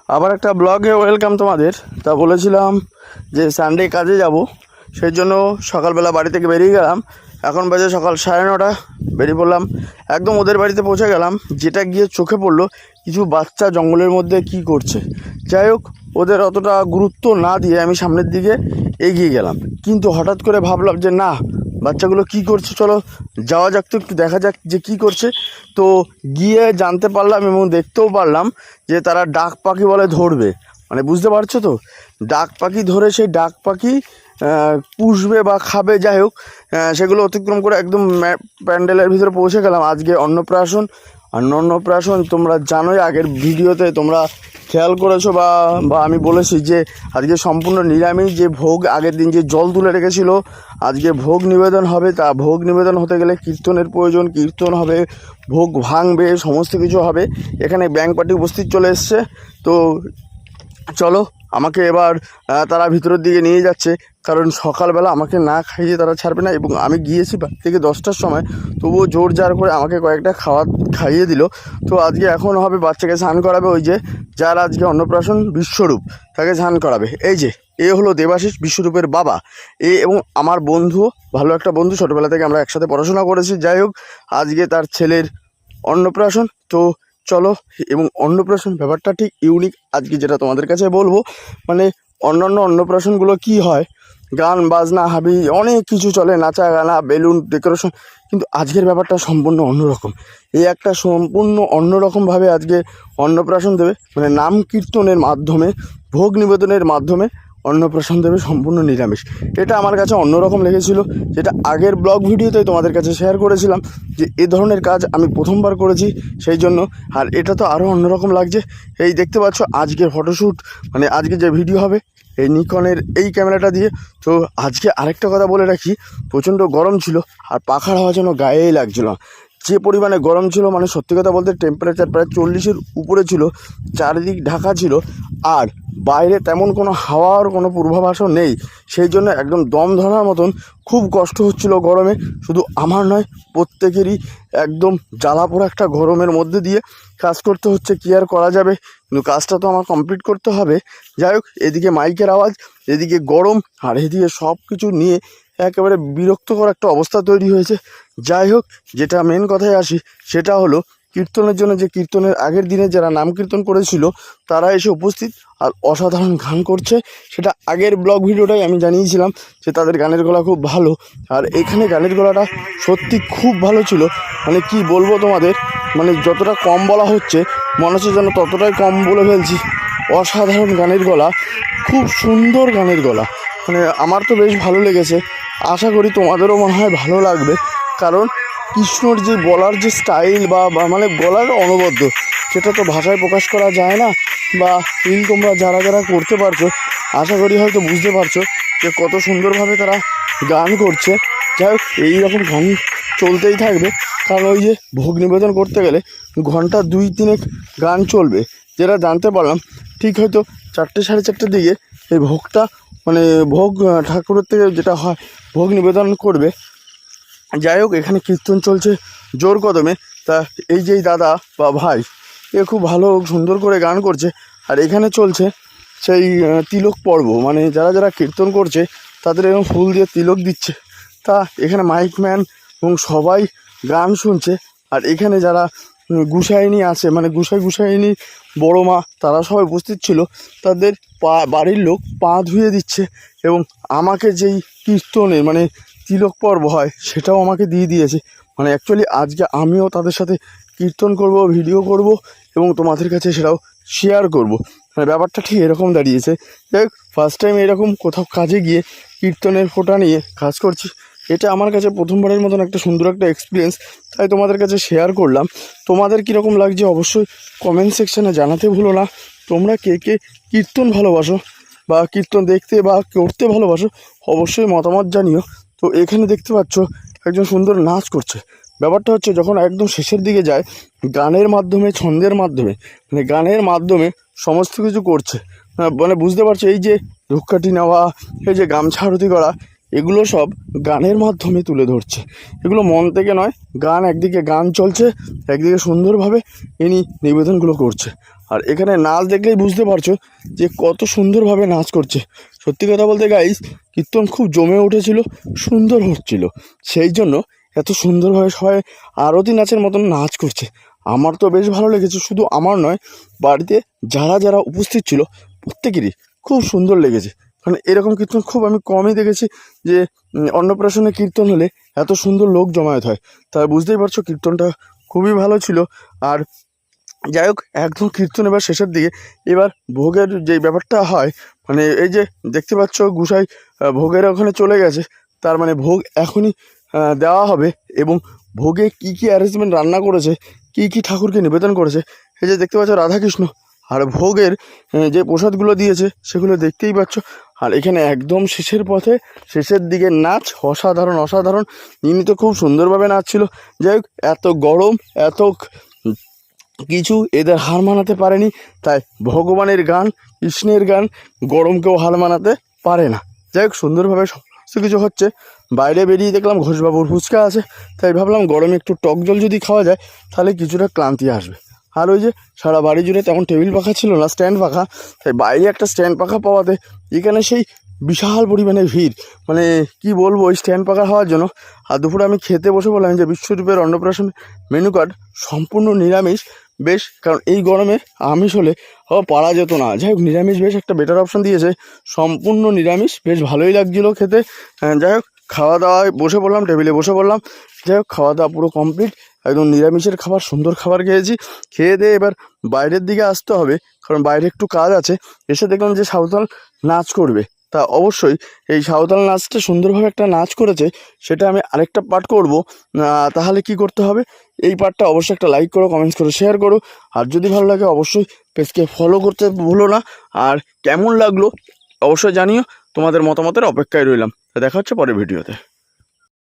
আবার একটা ব্লগে ওয়েলকাম তোমাদের। তা বলেছিলাম যে সানডে কাজে যাব, সেই জন্য সকালবেলা বাড়ি থেকে বেরিয়ে গেলাম। এখন বাজে সকাল 9:30, বেরিয়ে পড়লাম। একদম ওদের বাড়িতে পৌঁছে গেলাম। যেটা গিয়ে চোখে পড়লো, কিছু বাচ্চা জঙ্গলের মধ্যে কি করছে। যাই হোক, ওদের অতটা গুরুত্ব না দিয়ে আমি সামনের দিকে এগিয়ে গেলাম। কিন্তু হঠাৎ করে ভাবলাম যে না, বাচ্চাগুলো কি করছে, চলো যাওয়া যাক, তো একটু দেখা যাক যে কি করছে। তো গিয়ে জানতে পারলাম এবং দেখতেও পারলাম যে তারা ডাক পাখি বলে ধরবে, মানে বুঝতে পারছো তো, ডাক পাখি ধরে সেই ডাক পাখি পুষবে বা খাবে। যাই হোক, সেগুলো অতিক্রম করে একদম প্যান্ডেলের ভিতরে পৌঁছে গেলাম। আজকে অন্নপ্রাশন। আর অন্নপ্রাশন তোমরা জানোই, আগের ভিডিওতে তোমরা খেয়াল করেছো বা বা আমি বলেছি যে আজকে সম্পূর্ণ নিরামিষ। যে ভোগ আগের দিন যে জল তুলে রেখেছিল, আজকে ভোগ নিবেদন হবে। তা ভোগ নিবেদন হতে গেলে কীর্তনের প্রয়োজন, কীর্তন হবে, ভোগ ভাঙবে, সমস্ত কিছু হবে। এখানে ব্যাংক পার্টি উপস্থিত চলে এসছে। তো চলো, আমাকে এবার তারা ভিতরের দিকে নিয়ে যাচ্ছে, কারণ সকালবেলা আমাকে না খাইয়ে তারা ছাড়বে না। এবং আমি গিয়েছি বাড়ি থেকে 10টার সময়, তবুও জোর জার করে আমাকে কয়েকটা খাইয়ে দিল। তো আজকে এখন হবে বাচ্চাকে স্নান করাবে। ওই যে যার আজকে অন্নপ্রাশন, বিশ্বরূপ, তাকে স্নান করাবে। এই যে এ হলো দেবাশিস, বিশ্বরূপের বাবা। এবং আমার বন্ধু, ভালো একটা বন্ধু, ছোটোবেলা থেকে আমরা একসাথে পড়াশোনা করেছি। যাই হোক, আজকে তার ছেলের অন্নপ্রাশন। তো চলো, এবং অন্নপ্রাশন ব্যাপারটা ঠিক ইউনিক। আজকে যেটা তোমাদের কাছে বলবো, মানে অন্যান্য অন্নপ্রাশনগুলো কি হয়, গান বাজনা হাবি অনেক কিছু চলে, নাচা গানা, বেলুন, ডেকোরেশন, কিন্তু আজকের ব্যাপারটা সম্পূর্ণ অন্যরকম। এই একটা সম্পূর্ণ অন্যরকমভাবে আজকে অন্নপ্রাশন দেবে, মানে নাম কীর্তনের মাধ্যমে, ভোগ নিবেদনের মাধ্যমে অন্নপ্রাশন দেবে, সম্পূর্ণ নিরামিষ। এটা আমার কাছে অন্যরকম লেগেছিল, যেটা আগের ব্লগ ভিডিওতে তোমাদের কাছে শেয়ার করেছিলাম যে এ ধরনের কাজ আমি প্রথমবার করেছি, সেই জন্য। আর এটা তো আরও অন্যরকম লাগছে। এই দেখতে পাচ্ছ আজকের ফটোশ্যুট, মানে আজকে যে ভিডিও হবে এই নিকনের এই ক্যামেরাটা দিয়ে। তো আজকে আরেকটা কথা বলে রাখি, প্রচণ্ড গরম ছিল, আর পাখার হাওয়া যেন গায়েই লাগছিল না। যে পরিমাণে গরম ছিল, মানে সত্যি কথা বলতে টেম্পারেচার প্রায় 40-এর উপরে ছিল, চারিদিক ঢাকা ছিল, আর বাইরে তেমন কোনো হাওয়ার কোনো পূর্বাভাসও নেই। সেই জন্য একদম দম ধরার মতন খুব কষ্ট হচ্ছিল গরমে। শুধু আমার নয়, প্রত্যেকেরই একদম জ্বালাপোড়া একটা গরমের মধ্যে দিয়ে কাজ করতে হচ্ছে। কী আর করা যাবে, কিন্তু কাজটা তো আমার কমপ্লিট করতে হবে। যাই হোক, এদিকে মাইকের আওয়াজ, এদিকে গরম, আর এদিকে সব কিছু নিয়ে একেবারে বিরক্তকর একটা অবস্থা তৈরি হয়েছে। যাই হোক, যেটা মেন কথায় আসি, সেটা হলো কীর্তনের জন্য যে কীর্তনের আগের দিনে যারা নাম কীর্তন করেছিল তারা এসে উপস্থিত, আর অসাধারণ গান করছে। সেটা আগের ব্লগ ভিডিওটাই আমি জানিয়েছিলাম যে তাদের গানের গলা খুব ভালো। আর এখানে গানের গলাটা সত্যি খুব ভালো ছিল, মানে কি বলবো তোমাদের, মানে যতটা কম বলা হচ্ছে মনে হচ্ছে যেন ততটাই কম বলে ফেলছি। অসাধারণ গানের গলা, খুব সুন্দর গানের গলা, মানে আমার তো বেশ ভালো লেগেছে। আশা করি তোমাদেরও মনে হয় ভালো লাগবে, কারণ কৃষ্ণর যে বলার যে স্টাইল বা মানে গলার অনবদ্য, সেটা তো ভাষায় প্রকাশ করা যায় না। বা ফিল তোমরা যারা যারা করতে পারছো, আশা করি হয়তো বুঝতে পারছো যে কত সুন্দরভাবে তারা গান করছে। যাই হোক, এইরকম গান চলতেই থাকবে, কারণ ওই যে ভোগ নিবেদন করতে গেলে ঘন্টা 2-3 গান চলবে। যেটা জানতে পারলাম, ঠিক হয়তো 4টে 4:30 দিকে এই ভোগটা, মানে ভোগ ঠাকুরের থেকে যেটা হয় ভোগ নিবেদন করবে। যাই হোক, এখানে কীর্তন চলছে জোর কদমে। তা এই যে দাদা বা ভাই, এ খুব ভালো সুন্দর করে গান করছে। আর এখানে চলছে সেই তিলক পর্ব, মানে যারা যারা কীর্তন করছে তাদের এরকম ফুল দিয়ে তিলক দিচ্ছে। তা এখানে মাইকম্যান এবং সবাই গান শুনছে। আর এখানে যারা গুসাইনি আছে, মানে গুসাইনি বড় মা, তারা সবাই উপস্থিত ছিল। তাদের বাড়ির লোক পা ধুয়ে দিচ্ছে, এবং আমাকে যেই কীর্তনের মানে তিলক পর্ব হয় সেটাও আমাকে দিয়ে দিয়েছে। মানে অ্যাকচুয়ালি আজকে আমিও তাদের সাথে কীর্তন করব, ভিডিও করব, এবং তোমাদের কাছে সেটাও শেয়ার করব। মানে ব্যাপারটা ঠিক এরকম দাঁড়িয়েছে। যাই হোক, ফার্স্ট টাইম এরকম কোথাও কাজে গিয়ে কীর্তনের ফোঁটা নিয়ে কাজ করছি। এটা আমার কাছে প্রথমবারের মতন একটা সুন্দর একটা এক্সপিরিয়েন্স, তাই তোমাদের কাছে শেয়ার করলাম। তোমাদের কীরকম লাগছে অবশ্যই কমেন্ট সেকশানে জানাতে ভুলো না। তোমরা কে কে কীর্তন ভালোবাসো বা কীর্তন দেখতে বা করতে ভালোবাসো, অবশ্যই মতামত জানিও। তো এখানে দেখতে পাচ্ছ একজন সুন্দর নাচ করছে। ব্যাপারটা হচ্ছে যখন একদম শেষের দিকে যায়, গানের মাধ্যমে, ছন্দের মাধ্যমে, মানে গানের মাধ্যমে সমস্ত কিছু করছে। মানে বুঝতে পারছো, এই যে ধূপকাঠি নেওয়া, এই যে গামছা আরতি করা, এগুলো সব গানের মাধ্যমে তুলে ধরছে। এগুলো মন থেকে নয়, গান, একদিকে গান চলছে, একদিকে সুন্দরভাবে ইনি নিবেদনগুলো করছে। আর এখানে নাচ দেখলেই বুঝতে পারছো যে কত সুন্দরভাবে নাচ করছে। সত্যি কথা বলতে গাইস, কীর্তন খুব জমে উঠেছিল, সুন্দর হচ্ছিল, সেই জন্য এত সুন্দরভাবে সবাই আরতি নাচের মতন নাচ করছে। আমার তো বেশ ভালো লেগেছে, শুধু আমার নয়, বাড়িতে যারা যারা উপস্থিত ছিল প্রত্যেকেরই খুব সুন্দর লেগেছে। কারণ এরকম কীর্তন খুব আমি কমই দেখেছি যে অন্নপ্রাশনে কীর্তন হলে এত সুন্দর লোক জমায়েত হয়। তাই বুঝতেই পারছো কীর্তনটা খুবই ভালো ছিল। আর যাই হোক, একদম কীর্তন এবার শেষের দিকে। এবার ভোগের যে ব্যাপারটা হয়, মানে এই যে দেখতে পাচ্ছ গুসাই ভোগের ওখানে চলে গেছে, তার মানে ভোগ এখনই দেওয়া হবে। এবং ভোগে কি কি অ্যারেঞ্জমেন্ট রান্না করেছে, কি কি ঠাকুরকে নিবেদন করেছে, এই যে দেখতে পাচ্ছ রাধাকৃষ্ণ, আর ভোগের যে প্রসাদগুলো দিয়েছে সেগুলো দেখতেই পাচ্ছ। আর এখানে একদম শেষের পথে, শেষের দিকে নাচ অসাধারণ অসাধারণ। ইনি তো খুব সুন্দরভাবে নাচছিল। যাই হোক, এত গরম, এত কিছু এদের হার মানাতে পারেনি। তাই ভগবানের গান, কৃষ্ণের গান গরমকেও হার মানাতে পারে না। যাই হোক, সুন্দরভাবে সমস্ত কিছু হচ্ছে। বাইরে বেরিয়ে দেখলাম ঘোষবাবুর ফুচকা আছে, তাই ভাবলাম গরমে একটু টক জল যদি খাওয়া যায় তাহলে কিছুটা ক্লান্তি আসবে। আর ওই যে সারা বাড়ি জুড়ে তেমন টেবিল পাখা ছিল না, স্ট্যান্ড পাখা, তাই বাইরে একটা স্ট্যান্ড পাখা পাওয়াতে এখানে সেই বিশাল পরিমাণে ভিড়, মানে কি বলবো ওই স্ট্যান্ড পাখা হওয়ার জন্য। আর দুপুরে আমি খেতে বসে বললাম যে বিশ্বরূপের অন্নপ্রাশন মেনু কার্ড সম্পূর্ণ নিরামিষ। বেশ, কারণ এই গরমে আমিষ হলে পারা যেত না। যাই হোক, নিরামিষ বেশ একটা বেটার অপশান দিয়েছে, সম্পূর্ণ নিরামিষ, বেশ ভালোই লাগছিলো খেতে। যাই হোক, খাওয়া দাওয়ায় বসে পড়লাম, টেবিলে বসে পড়লাম। যাই হোক, খাওয়া দাওয়া পুরো কমপ্লিট, একদম নিরামিষের খাবার, সুন্দর খাবার খেয়েছি। খেয়ে দিয়ে এবার বাইরের দিকে আসতে হবে, কারণ বাইরে একটু কাজ আছে। এসে দেখলাম যে সাঁওতাল নাচ করবে। তা অবশ্যই এই সাঁওতাল নাচটা সুন্দরভাবে একটা নাচ করেছে, সেটা আমি আরেকটা পার্ট করব। তাহলে কি করতে হবে, এই পার্টটা অবশ্যই একটা লাইক করো, কমেন্টস করো, শেয়ার করো। আর যদি ভালো লাগে অবশ্যই পেজকে ফলো করতে ভুলো না। আর কেমন লাগলো অবশ্যই জানিও, তোমাদের মতামতের অপেক্ষায় রইলাম। দেখা হচ্ছে পরের ভিডিওতে।